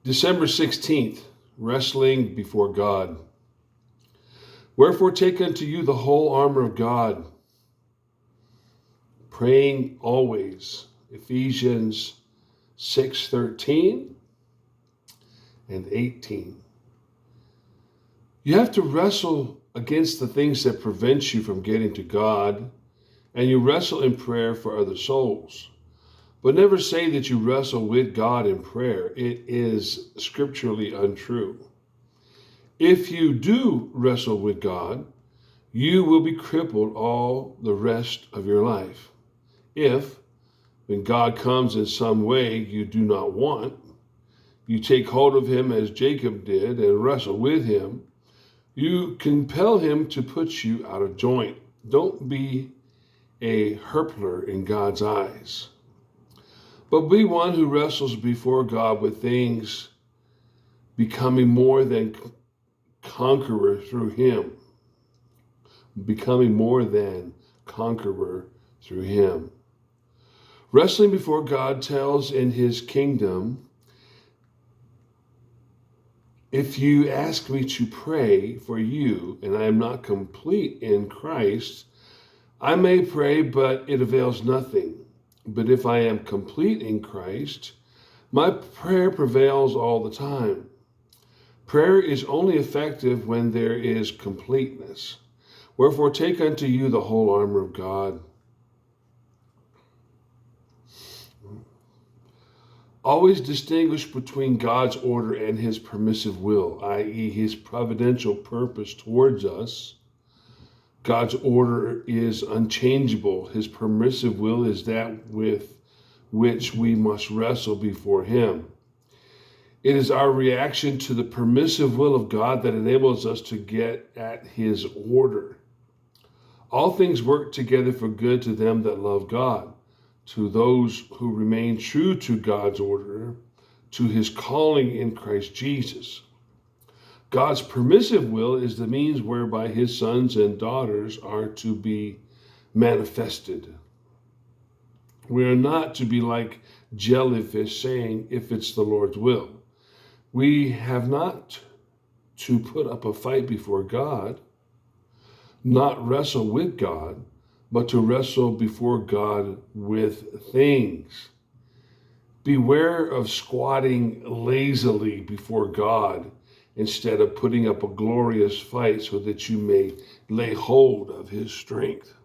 December 16th, wrestling before God. Wherefore take unto you the whole armor of God, praying always. Ephesians 6:13 and 18. You have to wrestle against the things that prevent you from getting to God, and you wrestle in prayer for other souls. But never say that you wrestle with God in prayer. It is scripturally untrue. If you do wrestle with God, you will be crippled all the rest of your life. If, when God comes in some way you do not want, you take hold of him as Jacob did and wrestle with him, you compel him to put you out of joint. Don't be a Hirpler in God's eyes, but be one who wrestles before God with things, becoming more than conqueror through him. Becoming more than conqueror through him. Wrestling before God tells in his kingdom, if you ask me to pray for you and I am not complete in Christ, I may pray, but it avails nothing. But if I am complete in Christ, my prayer prevails all the time. Prayer is only effective when there is completeness. Wherefore take unto you the whole armor of God. Always distinguish between God's order and his permissive will, i.e. his providential purpose towards us. God's order is unchangeable. His permissive will is that with which we must wrestle before him. It is our reaction to the permissive will of God that enables us to get at his order. All things work together for good to them that love God, to those who remain true to God's order, to his calling in Christ Jesus. God's permissive will is the means whereby his sons and daughters are to be manifested. We are not to be like jellyfish saying, if it's the Lord's will. We have not to put up a fight before God, not wrestle with God, but to wrestle before God with things. Beware of squatting lazily before God instead of putting up a glorious fight so that you may lay hold of his strength.